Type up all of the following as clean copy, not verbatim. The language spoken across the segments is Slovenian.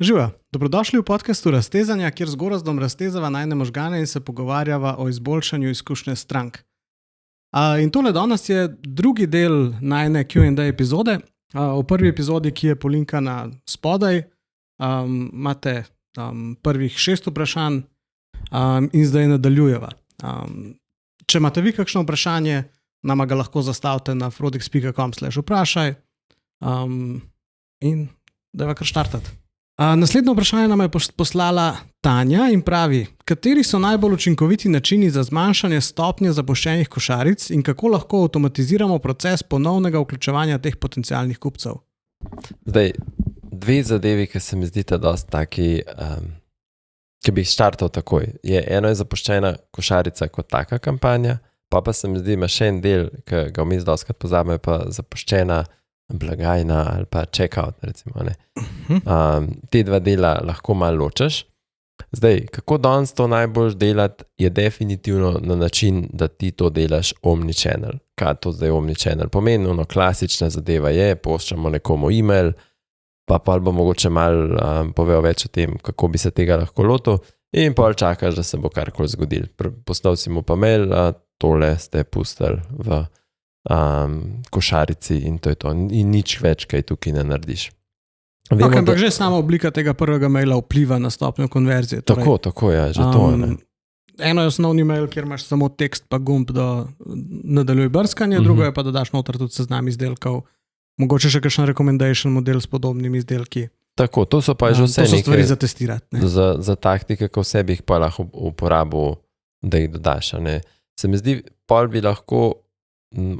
Živa, dobrodošli v podcastu Raztezanja, kjer z Gorazdom raztezava najne možgane in se pogovarjava o izboljšanju izkušnje strank. In tole danes je drugi del najne Q&A epizode. V prvi epizodi, ki je polinkana spodaj, imate prvih 6 vprašanj in zdaj nadaljujeva. Če imate vi kakšno vprašanje, nama ga lahko zastavite na frodix.com/vprašaj in dajva kar štartati. Naslednje vprašanje nam je poslala Tanja in pravi, kateri so najbolj učinkoviti načini za zmanjšanje stopnje zapuščenih košaric in kako lahko avtomatiziramo proces ponovnega vključevanja teh potencialnih kupcev? Zdaj, dve zadevi, ki se mi zdita dosti taki, ki bi jih štartal takoj. Eno je zapuščena košarica kot taka kampanja, pa se mi zdi, ima še en del, ki ga vmes dostikrat pozabimo, je pa zapuščena blagajna ali pa checkout, recimo. Ne. Te dva dela lahko malo ločeš. Zdaj, kako danes to najbolj delati, je definitivno na način, da ti to delaš omnichannel. Kaj to zdaj omnichannel pomeni? Klasična zadeva je, pošljamo nekomu e-mail, pa bo mogoče malo povedal več o tem, kako bi se tega lahko lotil, in pol čakaš, da se bo karkoli zgodil. Poslal si mu pa mail, tole ste pustili v košarici in to je to. In nič več, kaj tukaj ne narediš. Vemo, ampak že sama oblika tega prvega maila vpliva na stopnjo konverzije. Tako je, že to. Eno je osnovni mail, kjer imaš samo tekst pa gumb, da nadaljuj brskanje, drugo je pa, da daš noter tudi seznam izdelkov, mogoče še kakšen recommendation model s podobnimi izdelki. Tako, to so pa že vse to so stvari za testirati. Za taktike, ko vse bi jih pa lahko uporabil, da jih dodaš. Se mi zdi, pol bi lahko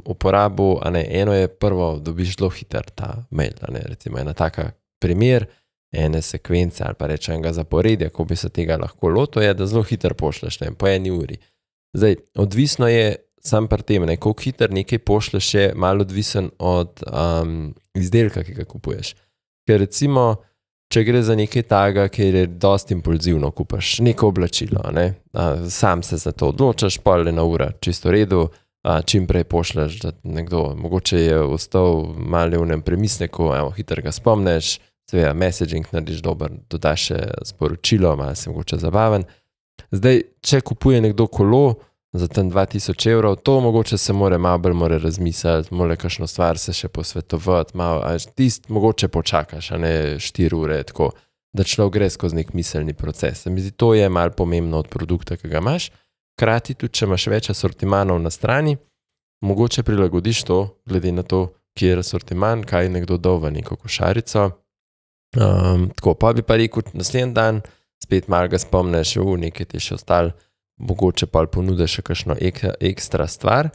uporabil, eno je prvo, dobiš zelo hiter ta mail, recimo ena taka primer, ene sekvence ali pa rečem enega zaporedja, ko bi se tega lahko lotil, je, da zelo hiter pošleš, po 1 uri. Zdaj, odvisno je sam pri tem, koliko hiter nekaj pošleš, je malo odvisen od izdelka, ki ga kupuješ. Ker recimo, če gre za nekaj taga, kjer je dosti impulzivno, kupaš neko oblačilo, sam se za to odločaš, pol ena ura, čisto redu, čim prej pošleš, da nekdo mogoče je ostal malo v enem premisleku, hiter ga spomneš, seveda messaging narediš dober, dodaš še sporočilo, malo se mogoče zabaven. Zdaj, če kupuje nekdo kolo za tam 2000 evrov, to mogoče se malo bolj razmisliti, mora kakšno stvar se še posvetovati, mogoče počakaš, 4 ure, tako, da človek gre skozi nek miselni proces. Mi zdi, to je malo pomembno od produkta, ki ga imaš. Hkrati tudi, če imaš več asortimanov na strani, mogoče prilagodiš to, glede na to, kje je asortiman, kaj nekdo dal v neko košarico. Tako, pa bi pa rekel, naslednji dan spet malo ga spomneš, nekaj ti še ostalo, mogoče pa ponudiš še kakšno ekstra stvar.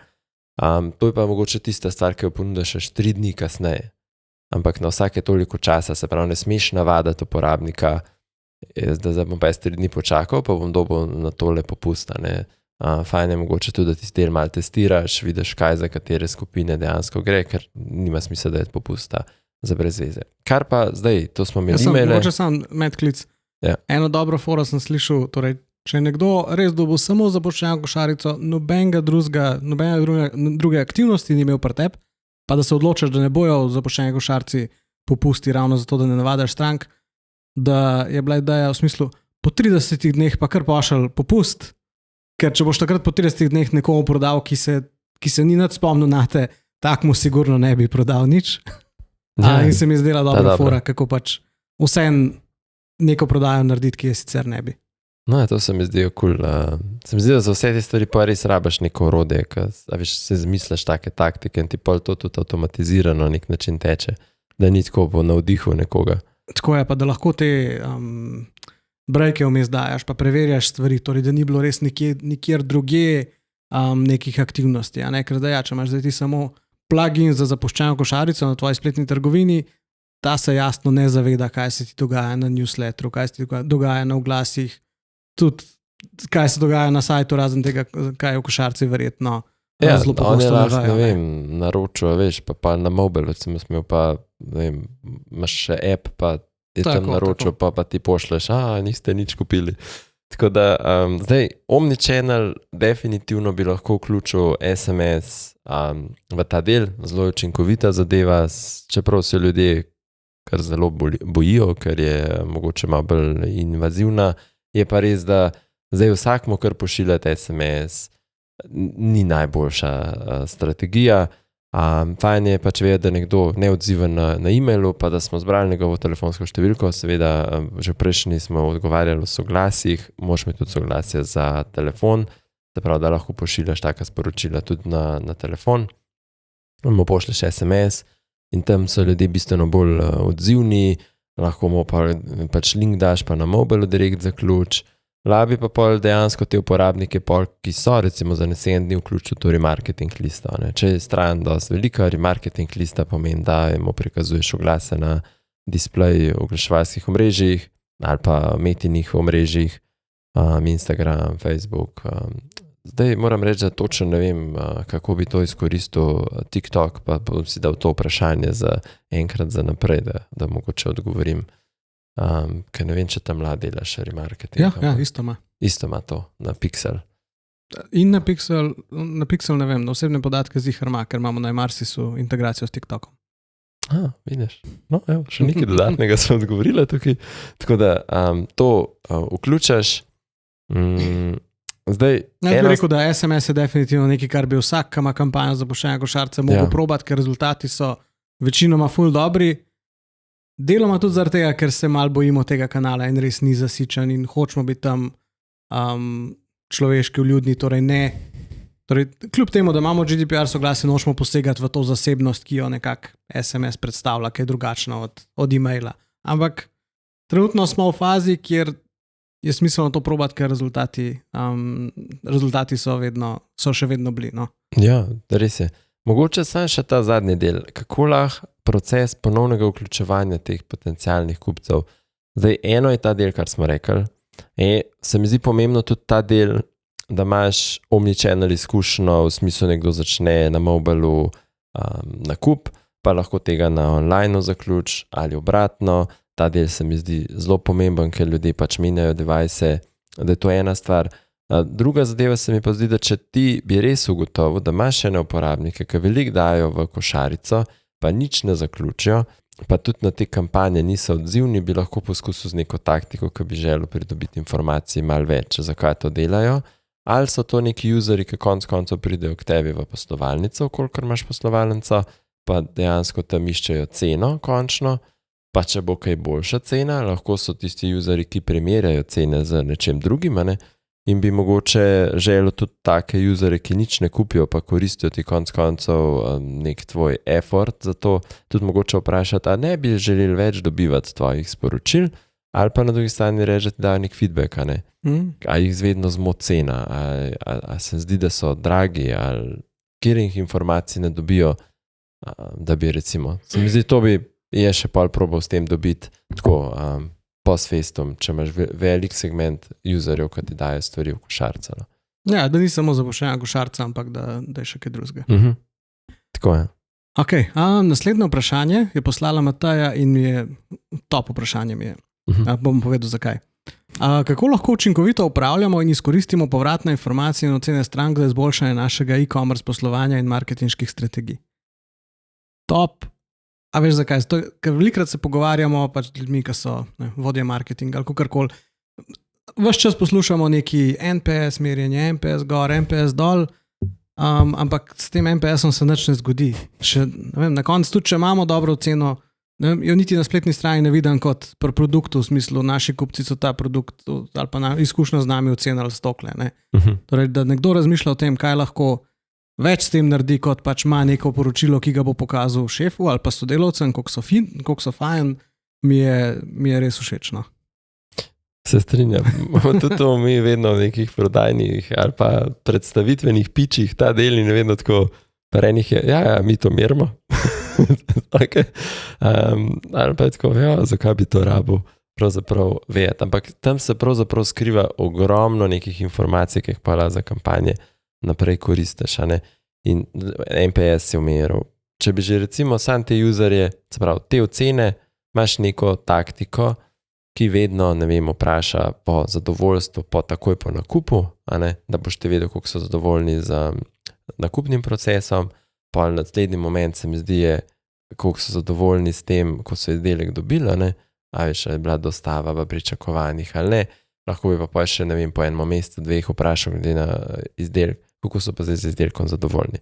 To je pa mogoče tista stvar, ki jo ponudiš še 3 dni kasneje. Ampak na vsake toliko časa, se pravi, ne smeš navaditi uporabnika, da zdaj bom pa 3 dni počakal, pa bom dobil na tole popust. Fajn je mogoče tudi, da ti del malo testiraš, vidiš, kaj za katere skupine dejansko gre, ker nima smisla, da je popusta za brez veze. Kar pa zdaj, to smo imeli e-maile. Mogoče sam medklic. Ja. Eno dobro foro sem slišal, torej, če je nekdo res dobil samo zapuščeno košarico, nobene druge aktivnosti ni imel pri tebi, pa da se odločiš, da ne bojo v zapuščeni košarici popusti ravno zato, da ne navadaš strank, da je bila ideja v smislu, po 30 dneh pa kar pošelj popust, ker če boš takrat po 30 dneh nekomu prodal, ki se ni nad spomnil na te, tak mu sigurno ne bi prodal nič. In se mi zdela dobra fora, kako pač vseeno neko prodajo narediti, ki je sicer ne bi. No, to se mi zdi cool. Se mi zdi, da za vse te stvari pa res rabaš neko orodje, ker se zmisliš take taktike in ti pol to tudi avtomatizirano na nek način teče, da ni tako po navdihu nekoga. Tako je pa, da lahko te brejke vmes dajaš, pa preverjaš stvari, torej da ni bilo res nikjer drugje nekih aktivnosti. Ker zdaj, če imaš zdaj ti samo plugin za zapuščeno košarico na tvoji spletni trgovini, ta se jasno ne zaveda, kaj se ti dogaja na newsletteru, kaj se ti dogaja na oglasih, tudi kaj se dogaja na sajtu, razen tega, kaj je v košarici verjetno zelo pogosto navajajo. Ne vem, naročil, veš, pa na mobil, recimo smo pa, ne vem, imaš še app, pa je tam naročil, pa ti pošleš, niste nič kupili. Tako da, zdaj, omnichannel definitivno bi lahko vključil SMS v ta del, zelo učinkovita zadeva, čeprav se ljudje kar zelo bojijo, ker je mogoče malo bolj invazivna. Je pa res, da zdaj vsakmu, kar pošiljate SMS, ni najboljša strategija. Fajn je pač vedeti, da nekdo ne odziva na e-mailu, pa da smo zbrali njegovo telefonsko številko. Seveda, že prejšnji smo odgovarjali o soglasjih, moraš imeti tudi soglasje za telefon, se pravi, da lahko pošiljaš taka sporočila tudi na telefon. Mu pošlješ SMS in tam so ljudje bistveno bolj odzivni, lahko mu pač link daš pa na mobilu direkt za ključ. Labi pa pol dejansko te uporabnike, ki so recimo za 7 dni vključil to remarketing listo. Ne. Če je stran dosti velika, remarketing lista pomeni, da mu prikazuješ oglase na displej oglaševalskih omrežjih ali pa metinih omrežjih, Instagram, Facebook. Zdaj moram reči, da točno ne vem, kako bi to izkoristil TikTok, pa bom si dal to vprašanje za enkrat za naprej, da mogoče odgovorim. Ker ne vem, če tam mladi delaš remarketing. Ja, isto ima. Isto ima to, na Pixel. In na Pixel ne vem, na osebne podatke zihar ima, ker imamo na Marsisu integracijo s TikTokom. Vidiš. No, evo, še nekaj dodatnega smo odgovorili tukaj. Tako da to vključaš. Zdaj, bi rekel, da SMS je definitivno nekaj, kar bi vsak, ki ima kampanjo za pošiljanje košarca, mogel probati, ker rezultati so večinoma ful dobri. Deloma tudi zaradi tega, ker se malo bojimo tega kanala in res ni zasičen in hočemo biti tam človeški, vljudni, torej ne. Torej, kljub temu, da imamo GDPR soglasje, nočemo posegati v to zasebnost, ki jo nekako SMS predstavlja, ki je drugačna od e-maila. Ampak trenutno smo v fazi, kjer je smiselno to probati, ker rezultati so še vedno bili. No? Ja, res je. Mogoče sam še ta zadnji del. Kako lahko proces ponovnega vključevanja teh potencialnih kupcev? Zdaj, eno je ta del, kar smo rekli. Se mi zdi pomembno tudi ta del, da imaš omnichannel izkušnjo, v smislu nekdo začne na mobilu nakup, pa lahko tega na online zaključ ali obratno. Ta del se mi zdi zelo pomemben, ker ljudje pač menjajo device, da je to ena stvar. Druga zadeva se mi pa zdi, da če ti bi res ugotovil, da imaš ene uporabnike, ki veliko dajo v košarico, pa nič ne zaključijo, pa tudi na te kampanje niso odzivni, bi lahko poskusil z neko taktiko, ki bi želel pridobiti informacije malo več, zakaj to delajo. Ali so to neki useri, ki konc koncev pridejo k tebi v poslovalnico, kolikor imaš poslovalnico, pa dejansko tam iščejo ceno končno, pa če bo kaj boljša cena, lahko so tisti useri, ki primerjajo cene z nečem drugim, ne? In bi mogoče želel tudi take usere, ki nič ne kupijo, pa koristijo ti konc koncev nek tvoj effort za to, tudi mogoče vprašati, a ne bi želeli več dobivati tvojih sporočil, ali pa na drugi strani reči, da ti dajo nek feedback, a ne? A jih zvedno zmo cena, a se zdi, da so dragi, ali kjerih informacij ne dobijo, da bi recimo, se mi zdi, to bi je še pol probal s tem dobiti tako post festum, če imaš velik segment userjev, ki ti daje stvari v košarca. No. Ja, da ni samo za pošiljanje košarca, ampak da je še kaj drugega. Tako je. Okay, naslednje vprašanje je poslala Mataja in mi je top vprašanje mi je. Bom povedal zakaj. Kako lahko učinkovito upravljamo in izkoristimo povratne informacije in ocene strank za izboljšanje našega e-commerce poslovanja in marketinških strategij? Top. A veš zakaj? Ker velikrat se pogovarjamo pač ljudmi, ki so vodje marketinga ali kakorkoli. Ves čas poslušamo neki NPS merjenje, NPS gor, NPS dol, ampak s tem NPS-om se nič ne zgodi. Na koncu tudi, če imamo dobro oceno, jo niti na spletni strani ne vidim kot pri produktu, v smislu naši kupci so ta produkt ali pa izkušnjo z nami ocenili stokle. Torej, da nekdo razmišlja o tem, kaj lahko več s tem naredi, kot pač ima neko poročilo, ki ga bo pokazal šefu ali pa sodelavcem, koliko so fajn, mi je res všečno. Se strinjam. Tudi to mi vedno v nekih prodajnih ali pa predstavitvenih pičih ta del in vedno tako prenih je, mi to merimo. Okay. Ali pa je tako, zakaj bi to rabil pravzaprav vedeti. Ampak tam se pravzaprav skriva ogromno nekih informacij, ki jih pa za kampanje naprej koristiš, a ne? In NPS je umeril. Če bi že recimo sam te userje, se pravi, te ocene, imaš neko taktiko, ki vedno, ne vem, vpraša po zadovoljstvu, takoj po nakupu, a ne? Da boš te vedel, koliko so zadovoljni z nakupnim procesom, pa naslednji moment se mi zdi je koliko so zadovoljni s tem, ko so izdelek dobili, ne, a veš, ali je bila dostava v pričakovanjih ali ne, lahko bi pa še, ne vem, po enem mesecu, dveh vprašal glede na izdelek, kako so pa zdaj z izdelkom zadovoljni.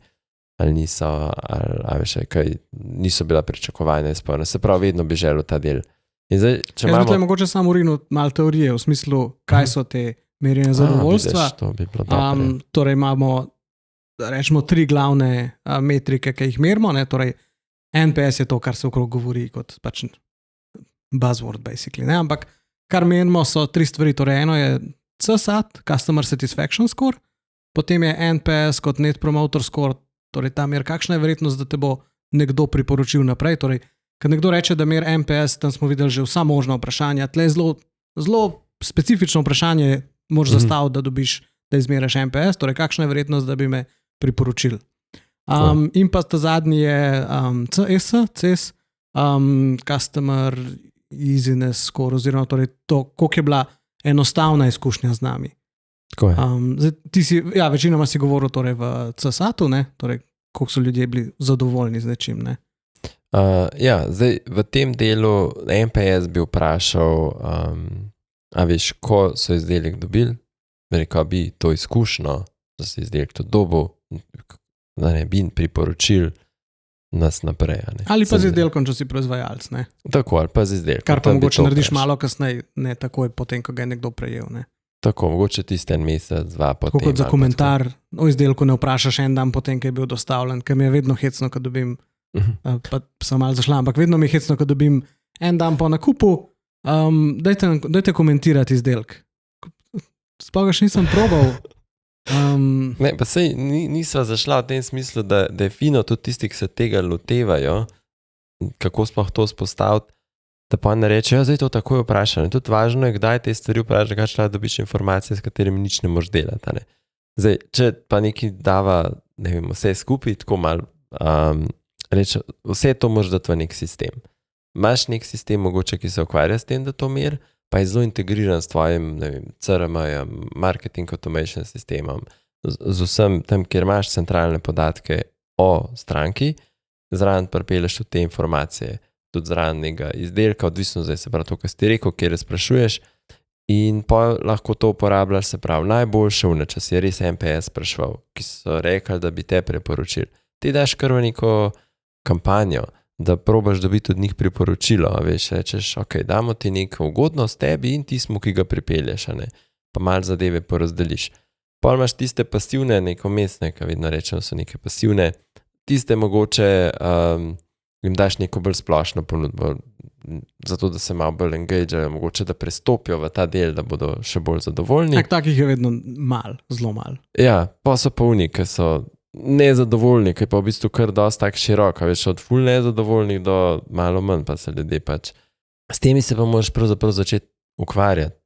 Ali niso, ali veš, kaj niso bila pričakovanja izpolnjena. Se pravi, vedno bi želel ta del. In zdaj, če Jaz bi mogoče samo urinil malo teorije v smislu, kaj so te merjenja zadovoljstva. Vidiš, to bi bilo dobro. Torej imamo, rečemo, 3 glavne metrike, ki jih merimo. Ne? Torej, NPS je to, kar se okrog govori kot pač buzzword, basically. Ne? Ampak kar merimo so 3 stvari. Torej, eno je CSAT, Customer Satisfaction Score, potem je NPS kot Net Promoter Score, torej ta mer, kakšna je verjetnost, da te bo nekdo priporočil naprej. Torej, kad nekdo reče, da mer NPS, tam smo videli že vsa možna vprašanja. Tle je zelo specifično vprašanje moraš zastaviti, da dobiš, da izmeraš NPS, torej kakšna je verjetnost, da bi me priporočili. In pa ta zadnji je CS, Customer Easiness Score, oziroma torej to, koliko je bila enostavna izkušnja z nami. Zdaj, večinoma si govoril torej v CSAT-u, torej koliko so ljudje bili zadovoljni z nečim. Ne? Zdaj v tem delu NPS bi vprašal, a veš, ko so izdelek dobili, rekel bi to izkušnjo, da si izdelek to dobil, da ne bi priporočil nas naprej. Ali pa z izdelkom, če si proizvajalec. Ne? Tako, ali pa z izdelkom. Kar pa mogoče narediš malo kasneje, ne takoj potem, ko ga je nekdo prejel. Ne? Tako, mogoče tiste en mesec, 2 potem. Tako kot za komentar o izdelku ne vprašaš en dan potem, ko je bil dostavljen, ker mi je vedno hecno, ko dobim, pa sem malo zašla, ampak vedno mi je hecno, ko dobim en dan po nakupu, dajte komentirati izdelek. Sploh ga še nisem probal. Ne, pa sej nisva zašla v tem smislu, da je fino tudi tisti, ki se tega lotevajo, kako sploh to spostaviti, da pa ne reče, zdaj to takoj vprašam. Tudi važno je, kdaj te stvari vprašaš, kaj šla dobiš informacije, s katerimi nič ne moš delati. Ne? Zdaj, če pa neki dava, ne vem, vse skupaj, tako malo, reče, vse to moš dati v nek sistem. Imaš nek sistem, mogoče, ki se ukvarja s tem, da to mer, pa je zelo integriran s tvojim, ne vem, CRM-jem, marketing automation sistemom, z vsem tem, kjer imaš centralne podatke o stranki, zraven pripeleš tudi te informacije, tudi zraven nekega izdelka, odvisno zdaj se pravi to, kar si ti rekel, kjer sprašuješ in pa lahko to uporabljaš, se pravi, najboljše če si res NPS sprašval, ki so rekli, da bi te priporočili. Ti daš kar v neko kampanjo, da probaš dobiti od njih priporočilo, veš, rečeš, ok, damo ti neko ugodnost tebi in tismu, ki ga pripelješ, pa malo zadeve porazdeliš. Pa imaš tiste pasivne, neko mestne, ki vedno rečem, so neke pasivne, tiste mogoče jim daš neko bolj splošno ponudbo, zato da se malo bolj engageajo, mogoče da prestopijo v ta del, da bodo še bolj zadovoljni. Takih je vedno malo, zelo malo. Ja, pa so pa oni, ki so nezadovoljni, ki je pa v bistvu kar dosti tak širok, veš, od ful nezadovoljnih do malo manj, pa se ljudje pač. S temi se pa moraš pravzaprav začeti ukvarjati.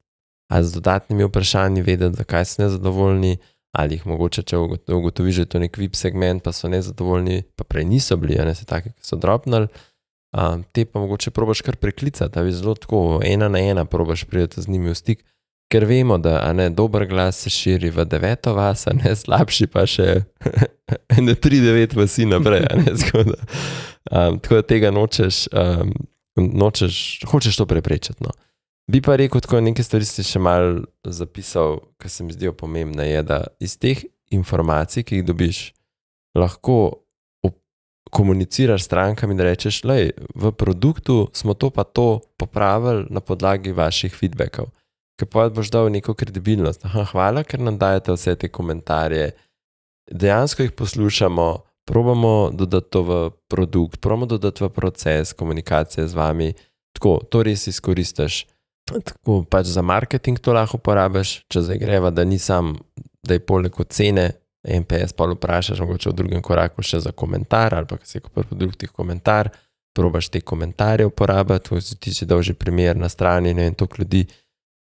Ali z dodatnimi vprašanji vedeti, zakaj so nezadovoljni, ali jih mogoče, če ugotoviš, že to nek VIP segment, pa so nezadovoljni, pa prej niso bili, ne se taki, ki so dropnali, te pa mogoče probaš kar preklicati, veš, zelo tako, 1 na 1 probaš priti z njimi v stik, ker vemo, da dober glas se širi v 9. vas, slabši pa še ne 3-9 vasi naprej, tako da tega hočeš to preprečiti. No. Bi pa rekel, tako nekaj stvari si še malo zapisal, kar se mi zdijo pomembne, je, da iz teh informacij, ki jih dobiš, lahko komuniciraš strankam in da rečeš, lej, v produktu smo to pa to popravili na podlagi vaših feedbackov. Ker pa boš dal neko kredibilnost. Hvala, ker nam dajete vse te komentarje. Dejansko jih poslušamo, probamo dodati to v produkt, probamo dodati v proces komunikacije z vami. Tako, to res izkoristiš. Tako pač za marketing to lahko uporabiš, če zdaj greva, da ni sam, da je poleg ocene, NPS pa vprašaš, mogoče v drugem koraku še za komentar, ali pa si pri produktih komentar, probaš te komentarje uporabiti, ti si dal že primer na strani, ne vem, toliko ljudi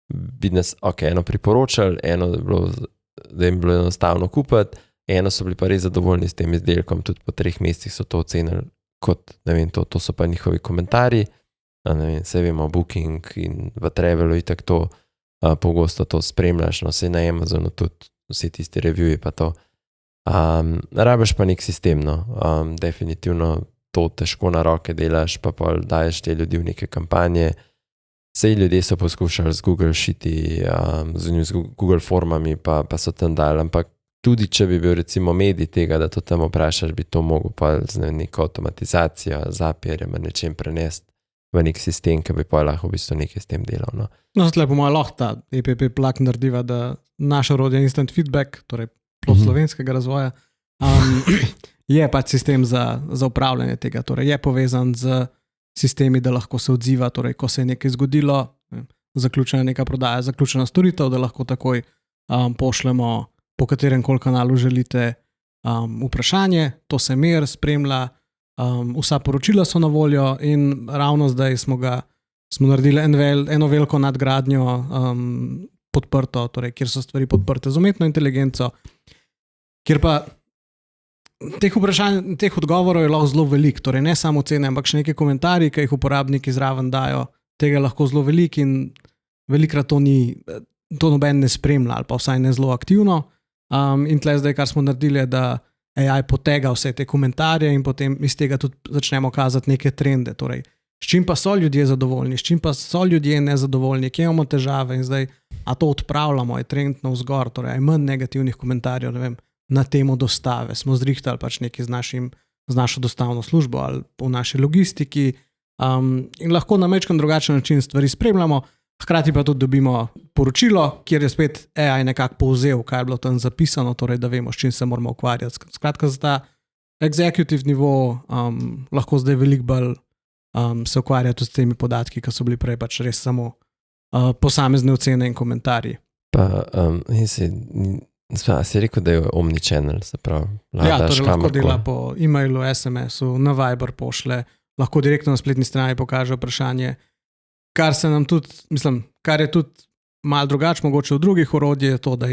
bi nas, eno priporočali, eno da jim bilo enostavno kupiti, eno so bili pa res zadovoljni s tem izdelkom, tudi po 3 mesecih so to ocenili kot, ne vem, to so pa njihovi komentarji, ne vem, se vemo, Booking in v Travelu itak to, pogosto to spremljaš, no, se na Amazonu tudi vsi tisti reviewji pa to. Rabiš pa nek sistem, no, definitivno to težko na roke delaš, pa pol daješ te ljudi v neke kampanje. Sej ljudje so poskušali z Google Sheeti, z Google formami, pa so tam dali, ampak tudi če bi bil recimo medij tega, da to tam vprašaš, bi to mogel pa z neko avtomatizacijo, zapirjem, nečem prenesti v nek sistem, ki bi pa lahko v bistvu nekaj s tem delal. No, zdaj po mojem lahko ta EPP plug narediva, da naše orodje Instant Feedback, torej plod slovenskega razvoja, je pač sistem za upravljanje tega, torej je povezan z sistemi, da lahko se odziva, torej ko se je nekaj zgodilo, zaključena neka prodaja, zaključena storitev, da lahko takoj pošljemo po katerem koli kanalu želite vprašanje, to se mer, spremlja, vsa poročila so na voljo in ravno zdaj smo naredili eno veliko nadgradnjo podprto, torej kjer so stvari podprte z umetno inteligenco, kjer pa teh odgovorov je lahko zelo veliko, torej ne samo ocene, ampak še neke komentarji, ki jih uporabniki zraven dajo, tega lahko zelo veliko in velikrat to noben ne spremlja ali pa vsaj ne zelo aktivno. In tle zdaj, kar smo naredili, je, da AI potega vse te komentarje in potem iz tega tudi začnemo kazati neke trende, torej s čim pa so ljudje zadovoljni, s čim pa so ljudje nezadovoljni, kje imamo težave in zdaj, a to odpravljamo, je trend navzgor, torej je manj negativnih komentarjev, ne vem, na temo dostave, smo zrihtali pač nekaj z našo dostavno službo ali v naši logistiki in lahko na majčken drugačen način stvari spremljamo, hkrati pa tudi dobimo poročilo, kjer je spet AI nekako povzel, kaj je bilo tam zapisano, torej da vemo, s čim se moramo ukvarjati. Skratka, za ta executive nivo lahko zdaj veliko bolj se ukvarja tudi s temi podatki, ki so bili prej pač res samo posamezne ocene in komentarji. Pa si rekel, da je omnichannel, se pravi, torej lahko dela po e-mailu, SMS-u, na Viber pošle, lahko direktno na spletni strani pokaže vprašanje, kar se nam tudi, kar je tudi malo drugače mogoče v drugih orodjih, je to, da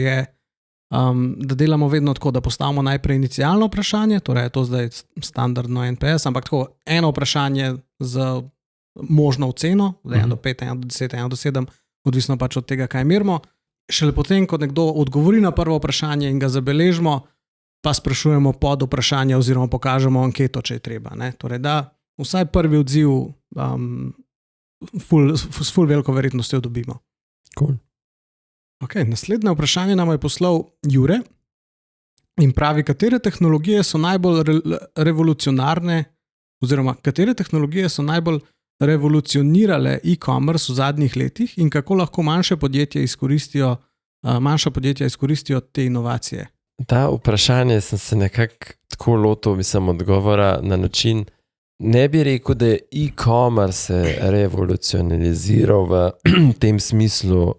delamo vedno tako, da postavimo najprej inicialno vprašanje, torej je to zdaj standardno NPS, ampak tako eno vprašanje z možno oceno, 1 do 5, 1 do 10, 1 do 7, odvisno pač od tega, kaj merimo. Šele potem, ko nekdo odgovori na prvo vprašanje in ga zabeležimo, pa sprašujemo pod vprašanje oziroma pokažemo anketo, če je treba. Ne? Torej, da vsaj prvi odziv s ful veliko verjetnostjo dobimo. Cool. Okay, naslednje vprašanje nam je poslal Jure in pravi, katere tehnologije so najbolj revolucionarne oziroma katere tehnologije so najbolj revolucionirale e-commerce v zadnjih letih in kako lahko manjša podjetja izkoristijo te inovacije. Ta vprašanje sem se nekako tako lotil, odgovora na način, ne bi rekel, da je e-commerce revolucionaliziral v tem smislu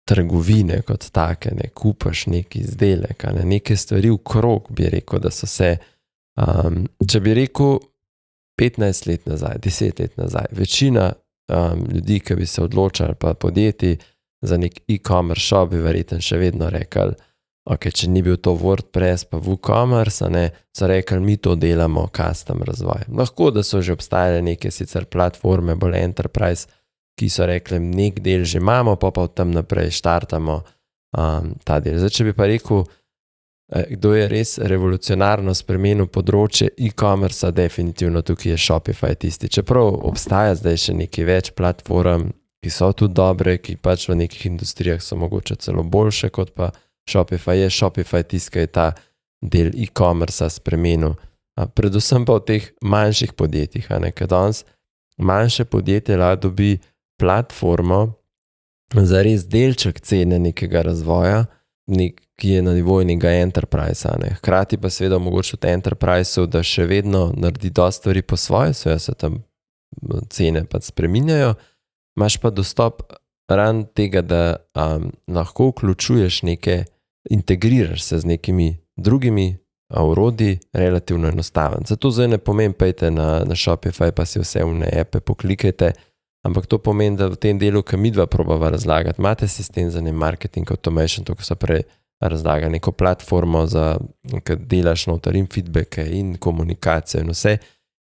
trgovine kot take, ne kupaš neki izdelek, ne neke stvari v krog, bi rekel, da so se, če bi rekel 15 let nazaj, 10 let nazaj, večina ljudi, ki bi se odločali, pa podjetij za nek e-commerce shop, bi verjetno še vedno rekli, ok, če ni bil to WordPress pa WooCommerce, ne, so rekli, mi to delamo custom razvoj. Lahko, da so že obstajale neke sicer platforme, bolj enterprise, ki so rekli, nek del že imamo, pa od tam naprej štartamo ta del. Zdaj, če bi pa rekel, kdo je res revolucionarno spremenil področje e-commerce, definitivno tukaj je Shopify tisti. Čeprav obstaja zdaj še nekaj več platform, ki so tudi dobre, ki pač v nekih industrijah so mogoče celo boljše kot pa Shopify. Je Shopify tisti, ki je ta del e-commerce spremenil. Predvsem pa v teh manjših podjetjih, ker danes manjše podjetje lahko dobi platformo za res delček cene nekega razvoja, ki je na nivoju nekega enterprise. Hkrati pa seveda mogoče od enterprise-ov, da še vedno naredi dosti stvari po svoje, seveda se tam cene pa spreminjajo, imaš pa dostop ran tega, da lahko vključuješ neke, integriraš se z nekimi drugimi orodji, relativno enostaven. Zato zdaj ne pomeni, pejte na Shopify pa si vse vne appe poklikajte, ampak to pomeni, da v tem delu, ki midva probava razlagati, imate sistem za marketing automation, to, ko so prej razlaga neko platformo, ki delaš noter in feedbacke in komunikacijo in vse,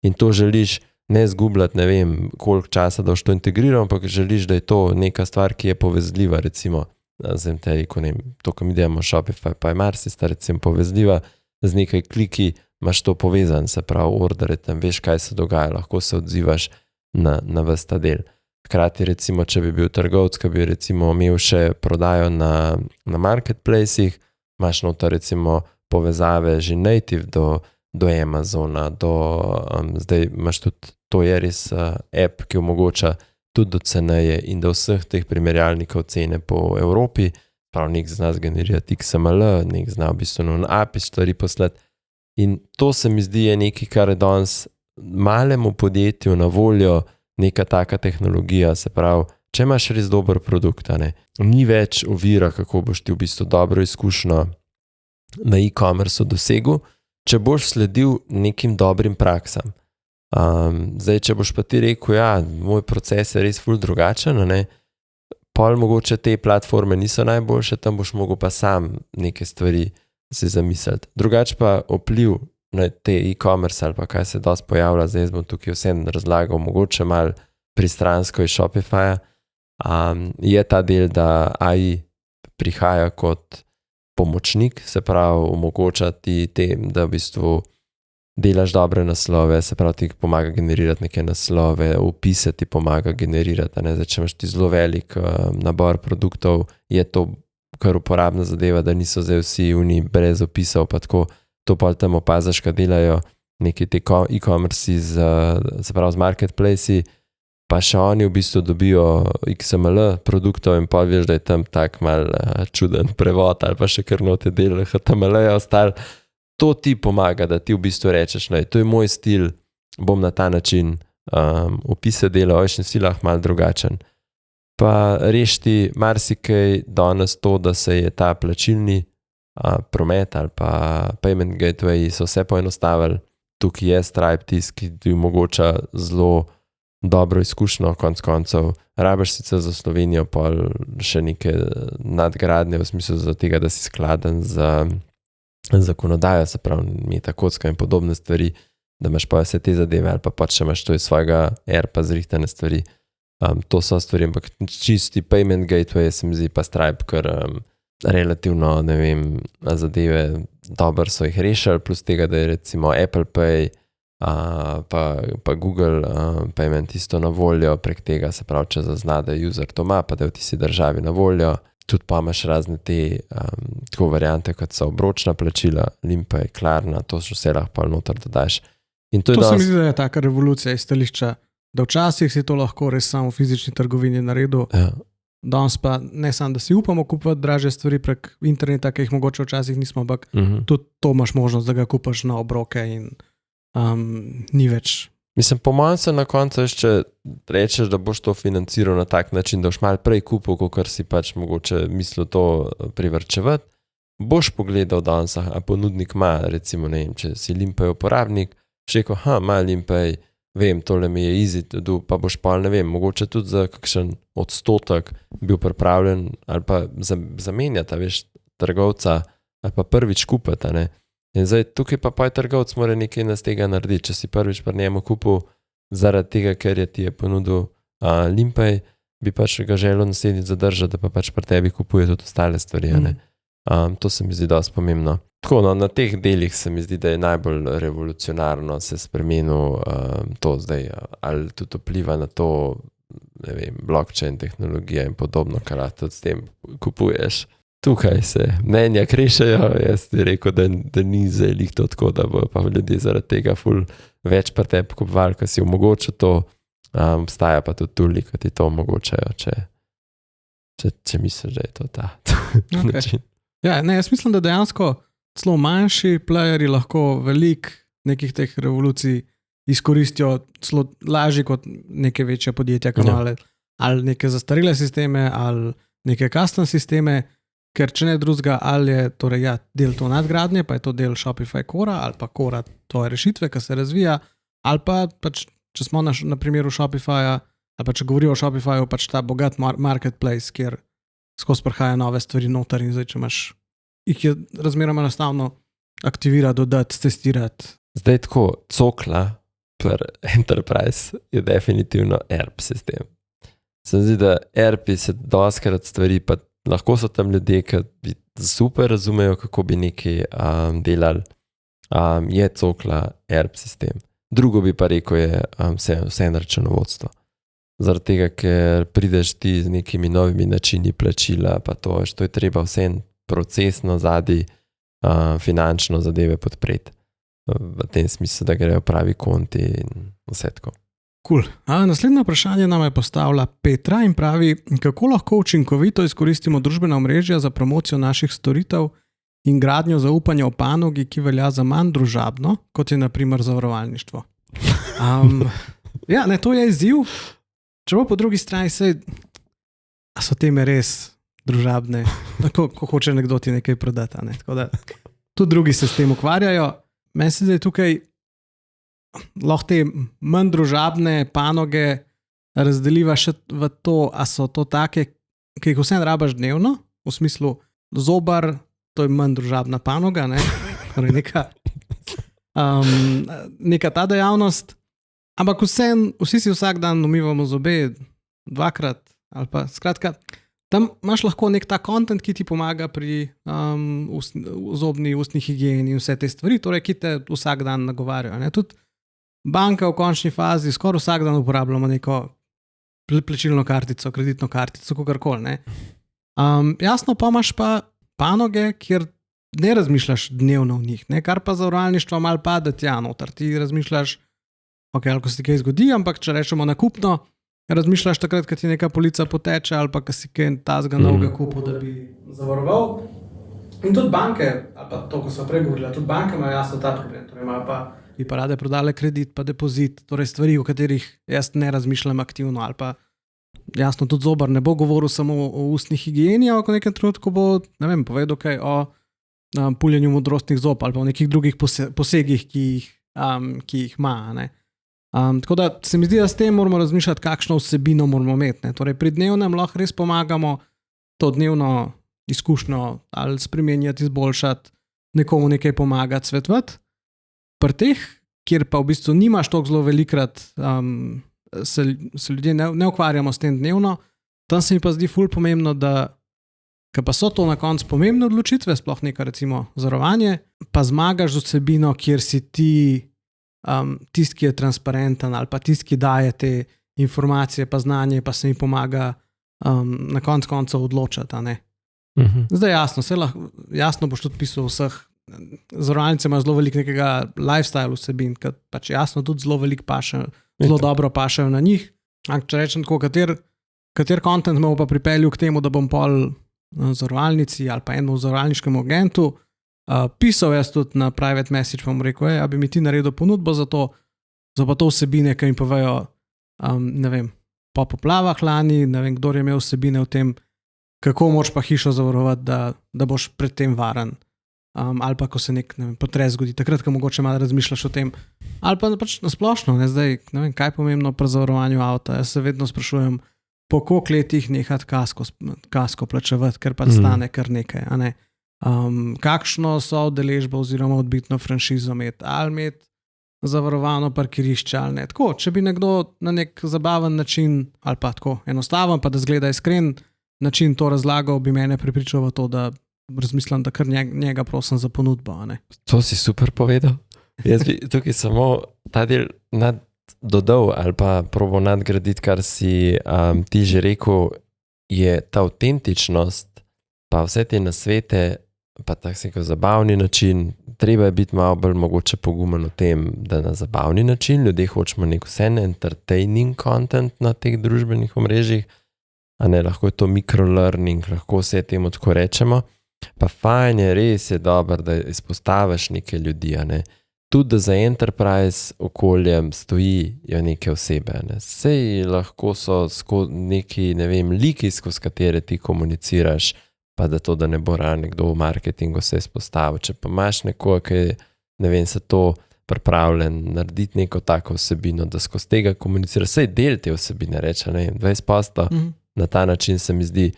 in to želiš ne zgubljati, ne vem, koliko časa, da boš to integriral, ampak želiš, da je to neka stvar, ki je povezljiva, recimo, zdaj te rekel, to, ko mi delamo Shopify, pa je Marsista, recimo, povezljiva z nekaj kliki imaš to povezan, se pravi, ordere tam, veš, kaj se dogaja, lahko se odzivaš na ves ta del. Hkrati, recimo, če bi bil trgovec, ki bi recimo imel še prodajo na marketplacih, imaš noter recimo povezave že native do Amazona, zdaj imaš tudi, to je res app, ki omogoča tudi do ceneje in do vseh teh primerjalnikov cene po Evropi, prav nek zna zgenerirati XML, nek zna v bistvu na API stvari poslati. In to se mi zdi je nekaj, kar je danes malemu podjetju na voljo, neka taka tehnologija, se pravi, če imaš res dober produkt, ni več ovira, kako boš ti v bistvu dobro izkušnjo na e-commerce dosegel, če boš sledil nekim dobrim praksam. Zdaj, če boš pa ti rekel, ja, moj proces je res ful drugačen, pol mogoče te platforme niso najboljše, tam boš mogel pa sam neke stvari si zamisliti. Drugače pa vpliv na te e-commerce ali pa kaj se dosti pojavlja, zdaj bom tukaj vsem razlagal, mogoče malo pristransko iz Shopifyja, je ta del, da AI prihaja kot pomočnik, se pravi, omogoča ti tem, da v bistvu delaš dobre naslove, se pravi, ti pomaga generirati neke naslove, opise ti pomaga generirati, zdaj, če imaš ti zelo velik nabor produktov, je to kar uporabna zadeva, da niso zdaj vsi oni brez opisov, pa tako, to pa tam opazaš, kaj delajo neki te e-commerce se pravi z marketplaci, pa še oni v bistvu dobijo XML produktov in pa veš, da je tam tak mal čuden prevod ali pa še kar note del HTML-ja ostal. To ti pomaga, da ti v bistvu rečeš, to je moj stil, bom na ta način opise delal, in si lahko malo drugačen. Pa rešiti marsikaj danes to, da se je ta plačilni promet ali pa payment gateway so vse poenostavili. Tukaj je Stripe tisk, ki ti omogoča zelo dobro izkušnjo, konec koncev. Rabiš sicer za Slovenijo pa še neke nadgradnje v smislu za tega, da si skladen z zakonodajo, se pravi, meta kocka in podobne stvari, da imaš pa vse te zadeve ali pa če imaš to iz svojega AirPa zrihtane stvari. To so stvari, ampak čisti payment gateway se mi zdi pa Stripe, ker relativno, ne vem, zadeve dobro so jih rešili, plus tega, da je recimo Apple Pay pa Google Payment isto na voljo prek tega, se pravi, če zazna, da je user to ima, pa da je v tisti državi na voljo. Tudi pa imaš razne te tako variante, kot so obročna plačila, Limpay, Klarna, to še vse lahko noter dodaš. To se mi zdi, da je taka revolucija iz stališča, da včasih si to lahko res samo v fizični trgovini naredil. Ja. Danes pa ne samo, da si upamo kupovati dražje stvari prek interneta, ki jih mogoče včasih nismo, ampak tudi to imaš možnost, da ga kupaš na obroke in ni več. Mislim, po mojem se na koncu še rečeš, da boš to financiral na tak način, da boš malo prej kupil, kot si pač mogoče mislil to privrčevati. Boš pogledal danes, a ponudnik ima, recimo, ne vem, če si Limpay uporabnik, še rekel, ima Limpay, vem, tole mi je easy to do, pa boš pa, ne vem, mogoče tudi za kakšen odstotek bil pripravljen ali pa zamenjati, veš, trgovca ali pa prvič kupiti, ne. In zdaj tukaj pa je trgovec mora nekaj iz tega narediti, če si prvič pri njemu kupil zaradi tega, ker je ti je ponudil Limpay, bi pač ga želel naslednjič zadržati, da pa pač pri tebi kupuje tudi ostale stvari, ne. To se mi zdi dosti pomembno. Tako, na teh delih se mi zdi, da je najbolj revolucionarno se spremenil to zdaj, ali tudi vpliva na to, ne vem, blockchain tehnologija in podobno, kar tudi s tem kupuješ. Tukaj se mnenja krešajo, jaz ti rekel, da ni zdaj to tako, da bo pa ljudje zaradi tega ful več pa tebi kupovali, ko si omogočil to, obstaja pa tudi tuli, ko ti to omogočajo, če misliš, da je to ta način. Ja, ne, jaz mislim, da dejansko celo manjši playerji lahko veliko nekih teh revolucij izkoristijo celo lažje kot neke večje podjetja, ki imajo ali neke zastarele sisteme ali neke custom sisteme, ker če ne drugega, ali je torej, del to nadgradnje, pa je to del Shopify Cora ali pa Cora tvoje rešitve, ki se razvija, ali pa pač, če smo na primeru Shopifyja, ali pa če govorijo o Shopifyju, pač ta bogat marketplace, kjer skozi prihaja nove stvari noter in zdaj, če imaš, jih je razmeroma enostavno aktivirati, dodati, testirati. Zdaj tako, cokla per Enterprise je definitivno ERP sistem. Se mi zdi, da ERP-i se dostikrat stvari, pa lahko so tam ljudje, ki super razumejo, kako bi nekaj delali, je cokla ERP sistem. Drugo bi pa rekel je vse računovodstvo. Zaradi tega, ker prideš ti z nekimi novimi načini plačila, pa to je treba vse procesno zadaj finančno zadeve podpreti. V tem smislu, da grejo pravi konti in vse tako. Cool. Naslednje vprašanje nam je postavila Petra in pravi, kako lahko učinkovito izkoristimo družbena omrežja za promocijo naših storitev in gradnjo zaupanja v panogi, ki velja za manj družabno, kot je na primer zavarovalništvo. To je izziv. Čeprav po drugi strani so teme res družabne, ko hoče nekdo ti nekaj prodati. Tako da tudi drugi se s tem ukvarjajo. Meni se zdi tukaj lahko te manj družabne panoge razdeliva še v to, a so to take, ki jih vseeno rabaš dnevno, v smislu zobar, to je manj družabna panoga, torej neka ta dejavnost, ampak vsi si vsak dan umivamo zobe dvakrat, ali pa skratka, tam imaš lahko nek ta content, ki ti pomaga pri zobni, ustni higieni in vse te stvari, torej ki te vsak dan nagovarjajo. Tudi banka v končni fazi, skoraj vsak dan uporabljamo neko plačilno kartico, kreditno kartico, kakorkoli. Jasno pa imaš pa panoge, kjer ne razmišljaš dnevno v njih, kar pa zavarovalništvo malo pade tja noter. Ti razmišljaš, ali ko se ti kaj zgodi, ampak če rečemo nakupno, razmišljaš takrat, ko ti neka polica poteče ali pa ko si kaj tazga novega kupil, da bi zavaroval. In tudi banke, ali pa to, ko so prej govorili, tudi banke imajo jasno ta problem, torej imajo pa bi pa rade prodale kredit, pa depozit, torej stvari, o katerih jaz ne razmišljam aktivno, ali pa jasno tudi zobar ne bo govoril samo o ustni higieni, ampak v nekem trenutku bo, povedal kaj o puljenju modrostnih zob ali pa o nekih drugih posegih, ki jih ima. Tako da se mi zdi, da s tem moramo razmišljati, kakšno vsebino moramo imeti. Torej pri dnevnem lahko res pomagamo to dnevno izkušnjo ali spremenjati, izboljšati, nekomu nekaj pomagati, svetovati. Pri teh, kjer pa v bistvu nimaš toliko zelo velikrat, se ljudje ne ukvarjamo s tem dnevno, tam se mi pa zdi ful pomembno, da ker pa so to na koncu pomembne odločitve, sploh neka recimo zavarovanje, pa zmagaš z vsebino, kjer si ti tisti, ki je transparenten ali pa tisti, ki daje te informacije pa znanje, pa se mi pomaga na koncu odločati. Zdaj jasno boš tudi pisal vseh. Zavarovalnice imajo zelo veliko nekega lifestyle vsebin, ker pač jasno tudi zelo veliko pašejo, zelo dobro pašejo na njih. Če rečem tako, kater content me bo pa pripeljal k temu, da bom pol zavarovalnici ali pa enemu zavarovalniškemu agentu pisal jaz tudi na private message, pa mu rekel, a bi mi ti naredil ponudbo za pa to vsebine, ki mi povejo, po poplavah lani, kdo je imel vsebine v tem, kako moč pa hišo zavarovati, da boš pred tem varen. Ali pa ko se nek potres zgodi, takrat, ko mogoče malo razmišljaš o tem, ali pa pač nasplošno, zdaj, kaj je pomembno pri zavarovanju avta. Jaz se vedno sprašujem, po koliko letih nehati kasko plačevati, ker pa stane kar nekaj. Kakšno so udeležbo oziroma odbitno franšizo imeti, ali imeti zavarovano parkirišče ali ne. Tako, če bi nekdo na nek zabaven način, ali pa tako enostaven, pa da zgleda iskren način to razlagal, bi mene prepričal v to, da razmislim, da kar njega prosim za ponudbo. To si super povedal. Jaz bi tukaj samo ta del dodal ali pa probal nadgraditi, kar si ti že rekel, je ta avtentičnost, pa vse te nasvete, pa tako zabavni način, treba je biti malo bolj mogoče pogumen v tem, da na zabavni način ljudje hočemo nek vse entertaining content na teh družbenih omrežjih, lahko je to microlearning, lahko vse temu tako rečemo. Pa fajn je, res je dobro, da izpostaviš neke ljudi, Tudi da za enterprise okoljem stojijo neke osebe, Sej lahko so neki, liki, skozi katere ti komuniciraš, pa da to, da ne bo nekdo v marketingu se izpostavil. Če pa imaš nekoga, ki je, se to pripravljen narediti neko tako vsebino, da skozi tega komuniciraš, sej del te vsebine reče, 20%, na ta način se mi zdi,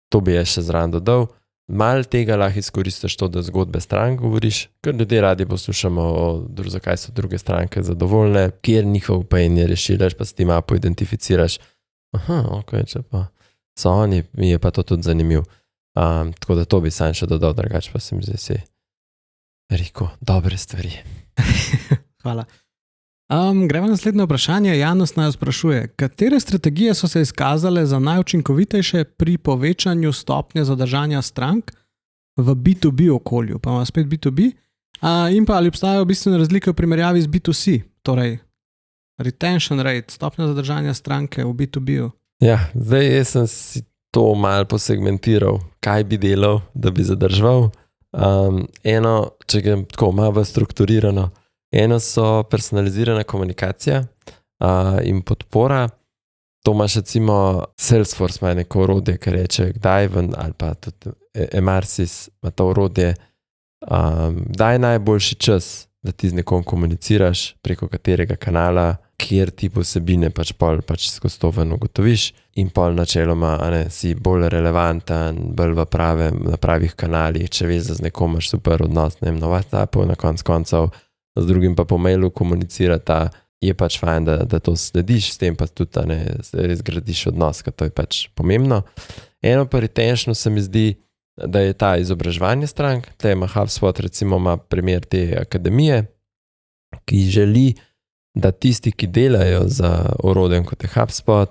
to bi jaz še zraven dodal. Malo tega lahko izkoristiš to, da zgodbe strank govoriš, ker ljudje radi poslušamo, zakaj so druge stranke zadovoljne, kjer njihov pain je rešilaš, pa se ti malo poidentificiraš. Če pa so oni, mi je pa to tudi zanimiv. Tako da to bi sam še dodal, drugače pa se mi zdi, rekel, dobre stvari. Hvala. Gremo na naslednje vprašanje. Janus nas sprašuje, katere strategije so se izkazale za najučinkovitejše pri povečanju stopnje zadržanja strank v B2B okolju, pa imamo spet B2B, in pa ali obstajajo bistvene razlike v primerjavi z B2C, torej retention rate, stopnja zadržanja stranke v B2B-u. Ja, zdaj jaz sem si to malo posegmentiral, kaj bi delal, da bi zadržal. Eno, če grem tako malo strukturirano, eno so personalizirana komunikacija in podpora. To imaš recimo Salesforce, ima neko orodje, ki reče, kdaj ven, ali pa tudi Emarsis ima to orodje, daj najboljši čas, da ti z nekom komuniciraš, preko katerega kanala, kjer ti posebine pač skozi to ven ugotoviš in pol načeloma si bolj relevanten, bolj na pravih kanalih, če veš, da z nekom imaš super odnos, ne vem, na WhatsAppu, na koncev, z drugim pa po mailu komunicirata, je pač fajn, da to slediš, s tem pa tudi res gradiš odnos, ker to je pač pomembno. Eno pa retentionu se mi zdi, da je ta izobraževanje strank, te ima HubSpot, recimo ima primer te akademije, ki želi, da tisti, ki delajo za orodjem kot je HubSpot,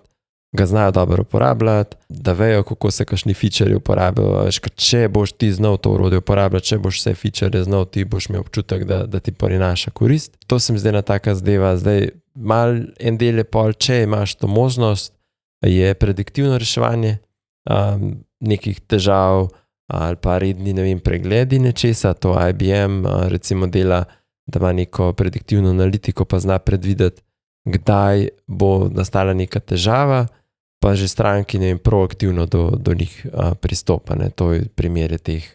ga znajo dobro uporabljati, da vejo, kako se kakšni featurji uporabljajo. Če boš ti znal to orodje uporabljati, če boš vse featurje znal, ti boš imel občutek, da ti prinaša korist. To se mi zdi ena taka zadeva. Zdaj, en del je pol, če imaš to možnost, je prediktivno reševanje nekih težav ali pa redni, ne vem, pregledi nečesa. To IBM recimo dela, da ima neko prediktivno analitiko, pa zna predvideti, kdaj bo nastala neka težava, pa že stranki, ne vem, proaktivno do njih pristopa. To je primer teh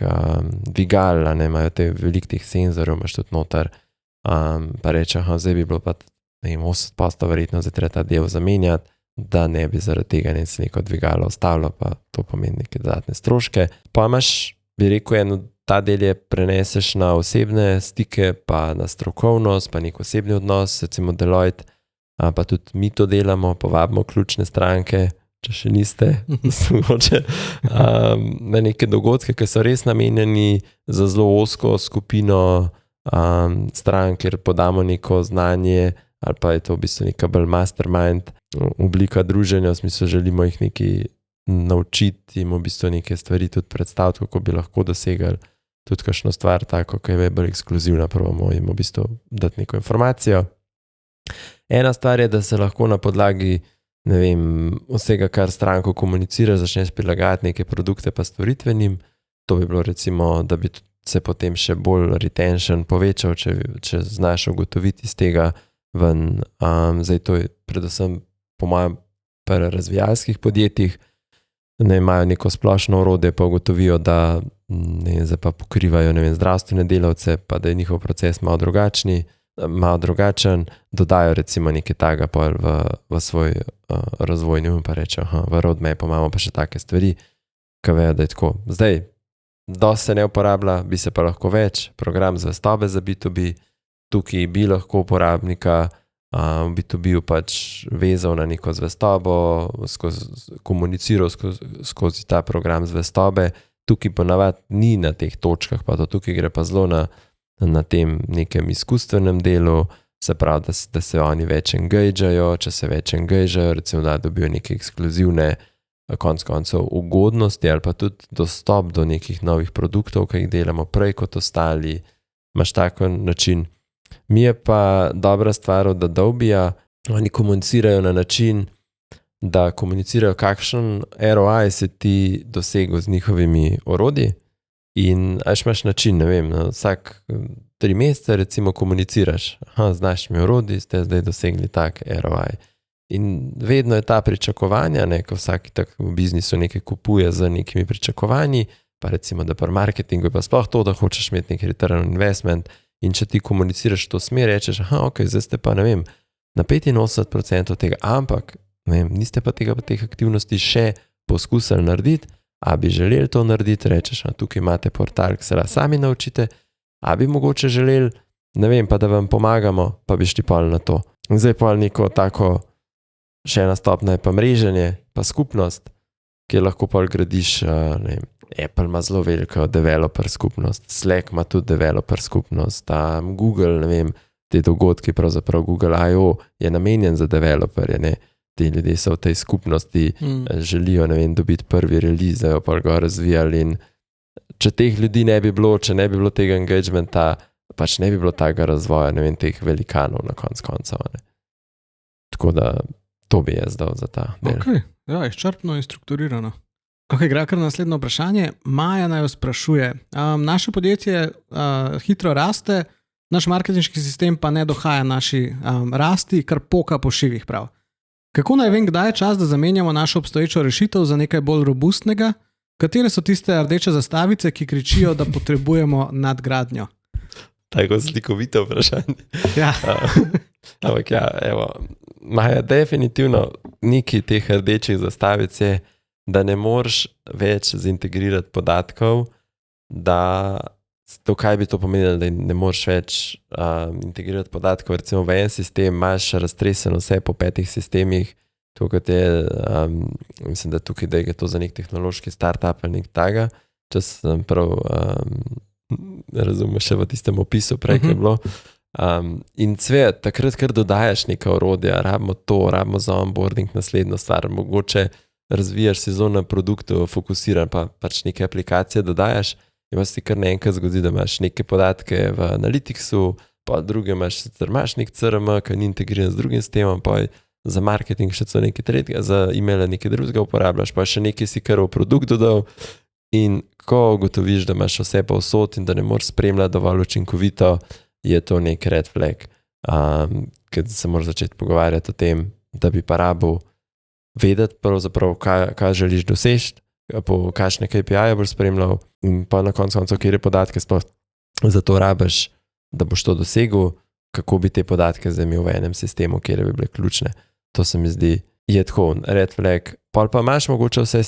dvigal, imajo te veliko teh senzorjev, imaš tudi noter, pa reče, zdaj bi bilo pa, ne vem, 80% verjetno, zdaj treba ta del zamenjati, da ne bi zaradi tega se neko dvigalo ostavilo, pa to pomeni neke dodatne stroške. Pa imaš, bi rekel, ta del je preneseš na osebne stike, pa na strokovnost, pa nek osebni odnos, recimo Deloitte, pa tudi mi to delamo, povabimo ključne stranke, če še niste, na neke dogodke, ki so res namenjeni za zelo ozko skupino strank, kjer podamo neko znanje, ali pa je to v bistvu neka bolj mastermind oblika druženja, v smislu želimo jih nekaj naučiti in v bistvu neke stvari tudi predstaviti, kako bi lahko dosegali tudi kakšno stvar tako, ki je bolj ekskluzivna, probamo jim v bistvu dati neko informacijo. Ena stvar je, da se lahko na podlagi, ne vem, vsega, kar stranko komunicira, začneš prilagajati neke produkte pa storitvenim. To bi bilo recimo, da bi se potem še bolj retention povečal, če znaš ugotoviti iz tega ven. Zdaj to je predvsem po mojem pri razvijalskih podjetjih, imajo neko splošno orodje, pa ugotovijo, da zdaj pa pokrivajo, ne vem, zdravstvene delavce, pa da je njihov proces malo drugačen, dodajo recimo nekaj taga v svoj razvojni pa reče, v roadmapu imamo pa še take stvari, ki vejo, da je tako. Zdaj, dosti se ne uporablja, bi se pa lahko več, program zvestobe za B2B, tukaj bi lahko uporabnika v B2B-u pač vezal na neko zvestobo, komuniciral skozi ta program zvestobe. Tukaj ponavadi ni na teh točkah, pa to tukaj gre pa zelo na tem nekem izkustvenem delu, se pravi, da se oni več engageajo, če se več engageajo, recimo da dobijo neke ekskluzivne koncev ugodnosti ali pa tudi dostop do nekih novih produktov, ki jih delamo prej kot ostali, imaš tako način. Mi je pa dobra stvar od Adobija, oni komunicirajo na način, da komunicirajo, kakšen ROI si ti dosegel z njihovimi orodji in imaš način, ne vem, vsak 3 mesece recimo komuniciraš, z našimi orodji ste zdaj dosegli tak ROI. In vedno je ta pričakovanja, ko vsak tak v biznisu nekaj kupuje z nekimi pričakovanji, pa recimo, da pri marketingu je pa sploh to, da hočeš imeti nek return on investment in če ti komuniciraš to smer, rečeš, ok, zdaj ste pa, ne vem, na 85% tega, ampak ne vem, niste pa tega teh aktivnosti še poskusili narediti, a bi želeli to narediti, rečeš, tukaj imate portal, ki se lahko sami naučite, a bi mogoče želeli, ne vem, pa da vam pomagamo, pa bi šli pol na to. In zdaj pol neko tako, še ena stopnja je pa mreženje, pa skupnost, kjer lahko pol gradiš Apple ima zelo veliko developer skupnost, Slack ima tudi developer skupnost, Google, ne vem, te dogodki, pravzaprav Google I.O. je namenjen za developerje, ne. Ti ljudje so v tej skupnosti, želijo, ne vem, dobiti prvi release, da jo pa ga razvijali in če teh ljudi ne bi bilo, če ne bi bilo tega engagementa, pač ne bi bilo takega razvoja, ne vem, teh velikanov na koncev, ne. Tako da to bi jaz dal za ta del. Okay. Ja, izčrpno in strukturirano. Gre kar naslednje vprašanje. Maja naj sprašuje. Naše podjetje hitro raste, naš marketinški sistem pa ne dohaja naši rasti, kar poka po šivih prav. Kako naj vem, kdaj je čas, da zamenjamo našo obstoječo rešitev za nekaj bolj robustnega? Katere so tiste rdeče zastavice, ki kričijo, da potrebujemo nadgradnjo? Tako slikovito vprašanje. Ja. Ampak ja, evo, Maja, definitivno neki teh rdečih zastavic je, da ne moreš več zintegrirati podatkov, da to, kaj bi to pomenilo, da ne moreš več integrirati podatkov, recimo v en sistem imaš raztreseno vse po 5 sistemih, to kot je, mislim, da tukaj, da je to za nek tehnološki startup ali nek taga, če sem prav razumel še v tistem opisu prej, ki je bilo. In cvet, takrat, ker dodajaš neka orodja, rabimo za onboarding naslednjo stvar, mogoče razvijaš sezono na produktu, fokusiran, pa pač neke aplikacije dodajaš, in pa se ti kar naenkrat zgodi, da imaš neke podatke v Analyticsu, pa druge imaš nek CRM, ki ni integriran z drugim sistemom, pa za marketing še so nekaj tretjega, za e-maile nekaj drugega uporabljaš, pa še nekaj si kar v produkt dodal, in ko ugotoviš, da imaš vse povsod in da ne moreš spremljati dovolj učinkovito, je to nek red flag, ker se moraš začeti pogovarjati o tem, da bi pa rabil vedeti pravzaprav, kaj želiš doseči, po kakšne KPI-je boš spremljal in pa na koncu, kjer podatke sploh za to rabiš, da boš to dosegel, kako bi te podatke zdaj imel v enem sistemu, kjer bi bile ključne. To se mi zdi, je tako, red flag. Pol pa imaš mogoče vse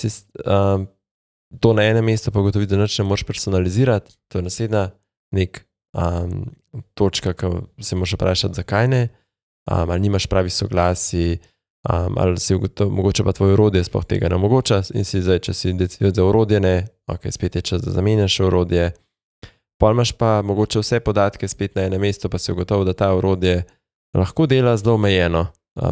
to na enem mestu, pa gotovi, da nič ne moraš personalizirati. To je naslednja nek točka, ki se moraš vprašati, zakaj ne, ali nimaš pravi soglasi, ali si mogoče pa tvoje orodje sploh tega ne omogoča in si zdaj, če si decidiral za orodje, ne, ok, spet je čas, da zamenjaš orodje. Pol imaš pa mogoče vse podatke spet na enem mestu, pa si ugotovil, da ta orodje lahko dela zelo omejeno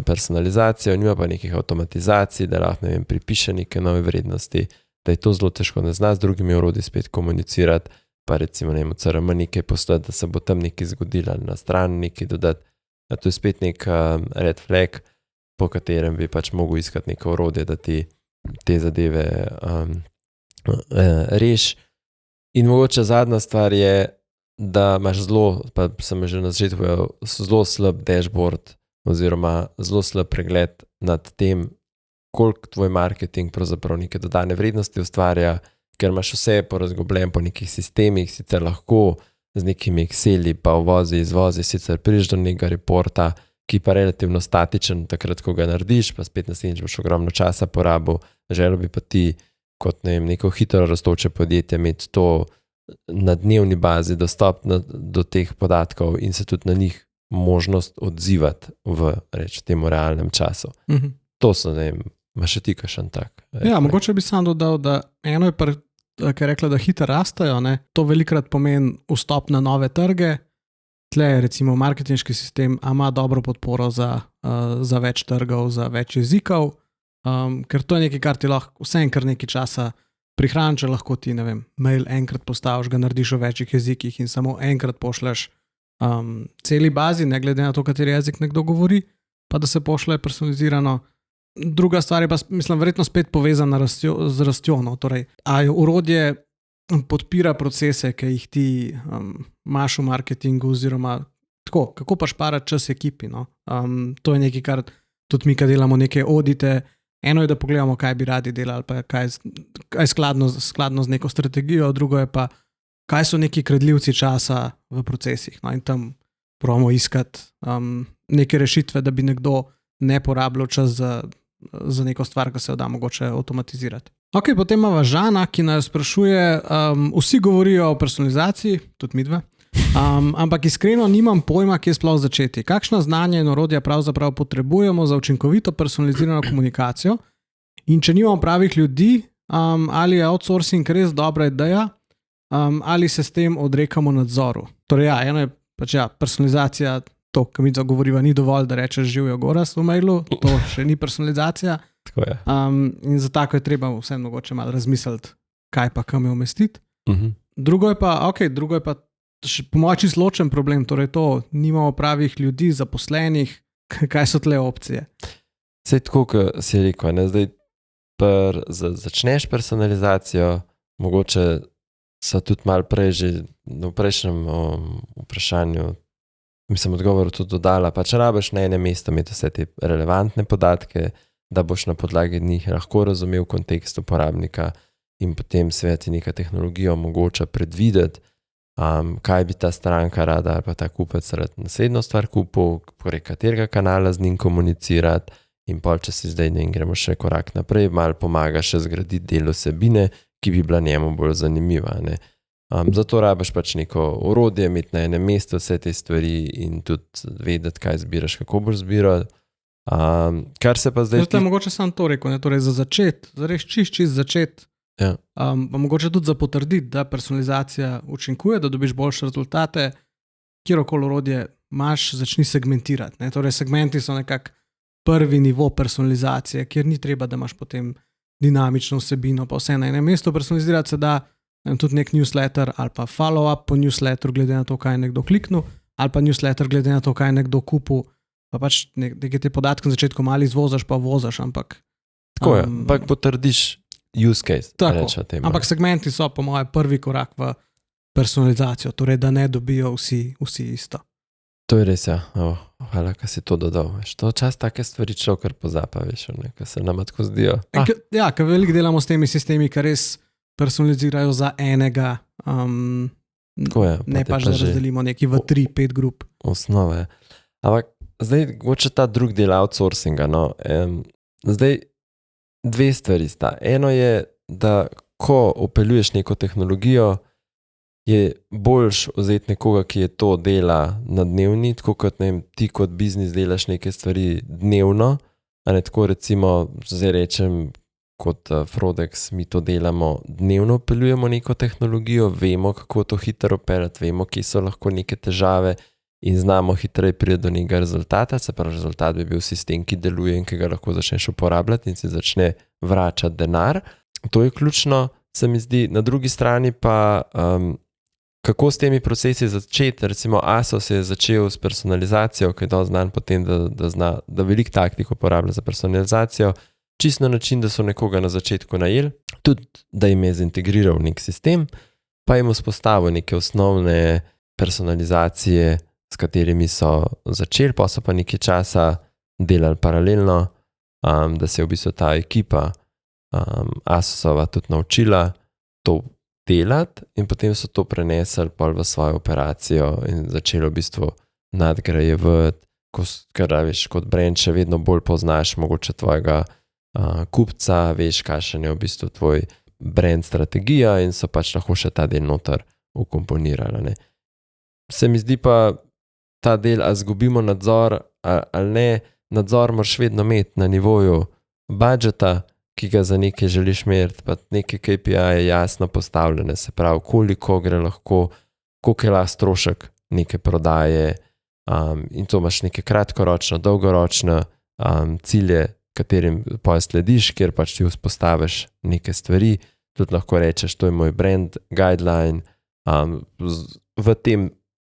personalizacijo, nima pa nekih avtomatizacij, da lahko, ne vem, pripiše neke nove vrednosti, da je to zelo težko, ne zna z drugimi orodji spet komunicirati, pa recimo, ne vem, v CRM nekaj poslati, da se bo tam nekaj zgodilo, na stran nekaj dodati. To je spet nek red flag, po katerem bi pač mogel iskati neko orodje, da ti te zadeve reš. In mogoče zadnja stvar je, da imaš zelo, pa sem že na začetku povedal, zelo slab dashboard oziroma zelo slab pregled nad tem, koliko tvoj marketing pravzaprav neke dodane vrednosti ustvarja, ker imaš vse porazgobljen po nekih sistemih, sicer lahko z nekimi Exceli pa uvozi, izvozi, sicer prideš do nekega reporta, ki pa relativno statičen, takrat, ko ga narediš, pa spet naslednjič boš ogromno časa porabil, želel bi pa ti, kot ne vem, neko hitro rastoče podjetje, imeti to na dnevni bazi dostop do teh podatkov in se tudi na njih možnost odzivati v, reč, temu realnem času. To so, ne vem, imaš še ti kakšen tak. Ja, mogoče bi sam dodal, da eno je, ki je rekla, da hitro rastejo, ne, to velikrat pomeni vstop na nove trge. Tle je recimo marketinški sistem, a ima dobro podporo za več trgov, za več jezikov, ker to je nekaj, kar ti lahko vse enkrat nekaj časa prihrani, če lahko ti, ne vem, mail enkrat postaviš, ga narediš v večjih jezikih in samo enkrat pošleš celi bazi, ne glede na to, kateri jezik nekdo govori, pa da se pošle personalizirano. Druga stvar je pa, mislim, verjetno spet povezana z rastjo, no, torej, a je orodje podpira procese, ki jih ti imaš v marketingu oziroma tako, kako pa šparati čas ekipi, no. To je nekaj, kar tudi mi, kad delamo neke audite, eno je, da pogledamo, kaj bi radi delali, pa kaj je skladno z neko strategijo, drugo je pa, kaj so neki kradljivci časa v procesih, no, in tam probamo iskati neke rešitve, da bi nekdo ne porabljal čas za neko stvar, ki se jo da mogoče avtomatizirati. Ok, potem imamo Žana, ki nas sprašuje, vsi govorijo o personalizaciji, tudi midve, ampak iskreno nimam pojma, kje sploh začeti. Kakšna znanja in orodja pravzaprav potrebujemo za učinkovito personalizirano komunikacijo in če nimamo pravih ljudi, ali je outsourcing res dobra ideja, ali se s tem odrekamo nadzoru. Torej, ja, eno je pač personalizacija, to, kar mi zagovoriva, ni dovolj, da rečeš živijo gorast v mailu, to še ni personalizacija. Tako je. In za tako je treba vsem mogoče malo razmisliti, kaj pa kam je umestiti. Mhm. Drugo je pa še po mojem čisto ločen problem, torej to, nimamo pravih ljudi, zaposlenih, kaj so tle opcije. Sej tako, kot si rekel, ne, zdaj začneš personalizacijo, mogoče so tudi malo prej že v prejšnjem vprašanju, mislim, odgovor tudi dodala, pa če rabiš na enem mestu imeti vse te relevantne podatke, da boš na podlagi njih lahko razumel kontekst uporabnika in potem sveti neka tehnologija omogoča predvideti, kaj bi ta stranka rada ali pa ta kupec rad naslednjo stvar kupil, prek katerega kanala z njim komunicirati in pol, če si zdaj ne gremo še korak naprej, malo pomaga še zgraditi del osebine, ki bi bila njemu bolj zanimiva. Ne? Zato rabiš pač neko orodje, imeti na enem mestu vse te stvari in tudi vedeti, kaj zbiraš, kako boš zbiral. Kar se pa zdaj... Zato je mogoče sam to rekel, ne? Torej za začeti, za res čist začeti, ja. Pa mogoče tudi za potrditi, da personalizacija učinkuje, da dobiš boljše rezultate, kjerokoli orodje imaš, začni segmentirati. Ne? Torej segmenti so nekako prvi nivo personalizacije, kjer ni treba, da imaš potem dinamično vsebino, pa vse na enem mestu. Personalizirati se da tudi nek newsletter ali pa follow-up po newsletteru, glede na to, kaj je nekdo kliknil, ali pa newsletter, glede na to, kaj je nekdo kupil, pa pač nekaj te podatke na začetku malo izvozaš, pa vozaš, ampak... Tako je, ampak potrdiš use case. Tako, ampak segmenti so po mojem prvi korak v personalizacijo, torej da ne dobijo vsi isto. To je res, ja. Hvala, ka si to dodal. To čas take stvari človek kar pozapa, veš, ka se nam tako zdijo. Ja, ker veliko delamo s temi sistemi, ki res personalizirajo za enega, je, ne pa že razdelimo neki v 3-5 grup. Osnove. Ampak zdaj, goče ta drug del outsourcinga, no, zdaj dve stvari sta. Eno je, da ko upeljuješ neko tehnologijo, je boljš vzeti nekoga, ki je to dela na dnevni, tako kot ti kot biznis delaš neke stvari dnevno, a ne tako recimo, zdaj rečem, kot Frodex, mi to delamo dnevno, upeljujemo neko tehnologijo, vemo, kako to hitro operati, vemo, kje so lahko neke težave in znamo hitreje priti do nekega rezultata, se pravi, rezultat bi bil sistem, ki deluje in ki ga lahko začneš uporabljati in si začne vračati denar. To je ključno, se mi zdi. Na drugi strani pa kako s temi procesi začeti, recimo ASOS je začel s personalizacijo, ki je dosti znan potem, da veliko taktik uporablja za personalizacijo, čisto na način, da so nekoga na začetku najeli, tudi da jim je zintegriral nek sistem, pa jim vzpostavil neke osnovne personalizacije, s katerimi so začeli, pa so pa nekaj časa delali paralelno, da se je v bistvu ta ekipa ASOS-ova tudi naučila to delati in potem so to prenesli pol v svojo operacijo in začeli v bistvu nadgrajevati, ker veš, kot brand še vedno bolj poznaš mogoče tvojega kupca, veš, kakšen je v bistvu tvoj brand strategija in so pač lahko še ta del noter ukomponirali. Ne. Se mi zdi pa ta del, a zgubimo nadzor ali ne, nadzor moraš vedno imeti na nivoju budžeta, ki ga za nekaj želiš meriti, pa neke KPI jasno postavljene, se pravi, koliko gre lahko, koliko je lahko strošek neke prodaje in to imaš neke kratkoročno, dolgoročno cilje, katerim pa slediš, kjer pač ti vzpostaviš neke stvari, tudi lahko rečeš, to je moj brand guideline, v tem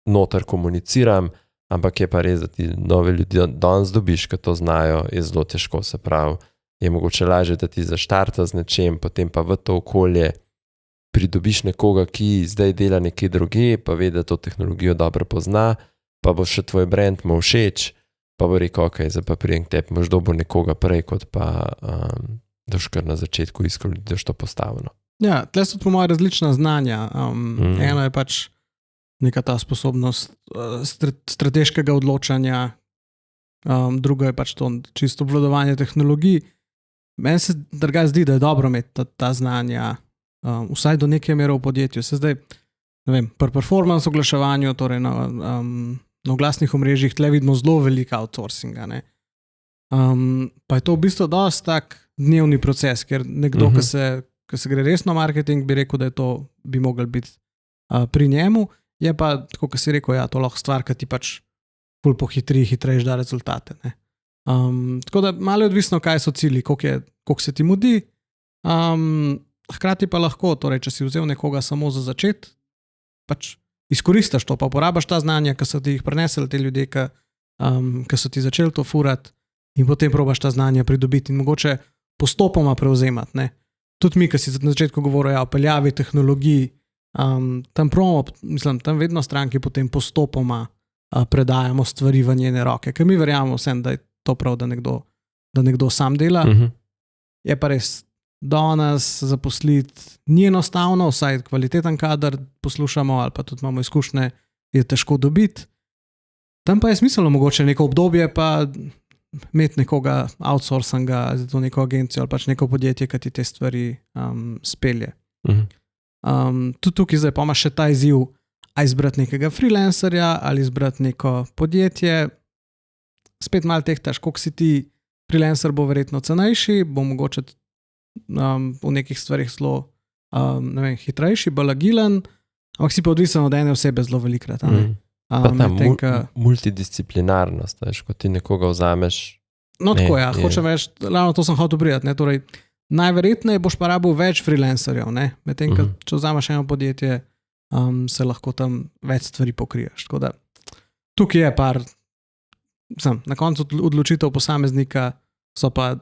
noter komuniciram, ampak je pa res, da ti nove ljudi danes dobiš, ki to znajo, je zelo težko, se pravi, je mogoče lažje, da ti zaštarta z nečem, potem pa v to okolje pridobiš nekoga, ki zdaj dela nekje druge, pa ve, da to tehnologijo dobro pozna, pa bo še tvoj brand mu všeč, pa bo rekel, ok, zdaj pa prijem k tebi, možda bo nekoga prej, kot pa daš kar na začetku iskal, da je to postavljeno. Ja, tle so po moje različna znanja. Eno je pač neka ta sposobnost strateškega odločanja, drugo je pač to čisto obvladovanje tehnologij. Meni se drugače zdi, da je dobro imeti ta znanja, vsaj do neke mere v podjetju. Se zdaj, ne vem, pri performance oglaševanju, torej na oglasnih omrežjih, tle vidimo zelo veliko outsourcinga. Ne? Pa je to v bistvu dosti tak dnevni proces, ker nekdo, ki se ko se gre resno marketing, bi rekel, da je to bi mogel biti pri njemu. Je pa, tako kot si rekel, ja, to lahko stvar, ki ti pač ful pohitri, hitrejš da rezultate. Ne? Tako da malo je odvisno, kaj so cilji, koliko se ti mudi. Hkrati pa lahko, torej, če si vzel nekoga samo za začet, pač izkoristiš to, pa uporabiš ta znanja, ki so ti jih prenesli te ljudje, ki so ti začeli to furati in potem probaš ta znanja pridobiti in mogoče postopoma prevzemati. Ne? Tudi mi, ki si na začetku govoril o peljavi tehnologiji, tam vedno stranki potem postopoma predajamo stvari v njene roke, ker mi verjamemo vsem, da je to prav, da nekdo sam dela. Je pa res, danes zaposliti ni enostavno, vsaj kvaliteten kader poslušamo ali pa tudi imamo izkušnje, je težko dobiti. Tam pa je smiselno mogoče neko obdobje pa imeti nekoga outsourcanga za to neko agencijo ali pač neko podjetje, ki ti te stvari spelje. Tudi tukaj zdaj pa imaš še ta izziv, ali izbrati nekega freelancerja ali izbrati neko podjetje. Spet malo tehtaš, koliko si ti, freelancer bo verjetno cenejši, bo mogoče v nekih stvarih zelo hitrejši, bolj agilen, ampak si pa odvisen od ene osebe zelo velikrat. Pa ta multidisciplinarnost, ko ti nekoga vzameš. No tako, ja, hočem reči, ravno to sem hotel prijeti. Torej, najverjetneje boš pa rabil več freelancerjev, medtem, če vzameš eno podjetje, se lahko tam več stvari pokriješ. Tako da, tukaj je par, na koncu odločitev posameznika so pa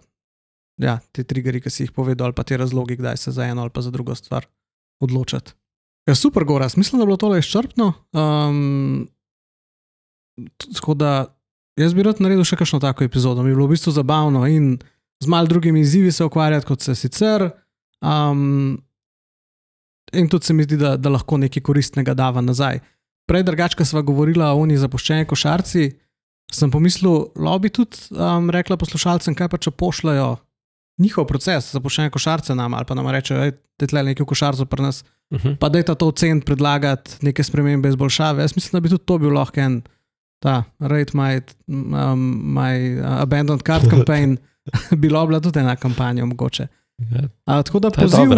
te triggeri, ki si jih povedal, ali pa te razlogi, kdaj se za eno ali pa za drugo stvar odločati. Ja, super, Goraz, mislim, da je bilo tole izčrpno. Tako da, jaz bi rad naredil še kakšno tako epizodo. Mi je bilo v bistvu zabavno in z malo drugimi izzivi se ukvarjati, kot se sicer. In tudi se mi zdi, da lahko nekaj koristnega dava nazaj. Prej drugače, ko sva govorila o oni zapuščeni košarci, sem pomislil, bi tudi rekla poslušalcem, kaj pa če pošljajo njihov proces zapuščene košarce nam, ali pa nam rečejo, da je tle nekaj v košarcu pri nas, pa dajte to oceniti, predlagati neke spremembe, izboljšave. Jaz mislim, da bi tudi to bil lahko en rate my abandoned card campaign, bila tudi ena kampanja mogoče. Tako da poziv,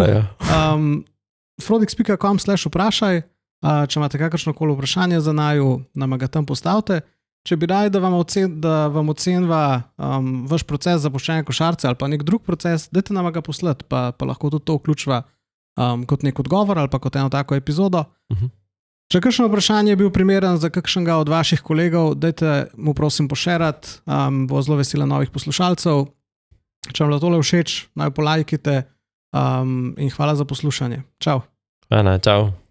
frodix.com/vprašaj, če imate kakršnokoli vprašanje za naju, nam ga tam postavite. Če bi radi, da vam ocenva vaš proces zapuščene košarce ali pa nek drug proces, dajte nam ga poslati, pa lahko tudi to vključva kot nek odgovor ali pa kot eno tako epizodo. Če kakšno vprašanje je bil primeren za kakšnega od vaših kolegov, dajte mu prosim pošerati, bo zelo vesela novih poslušalcev. Če vam je tole všeč, naj polajkite in hvala za poslušanje. Čau. Čau.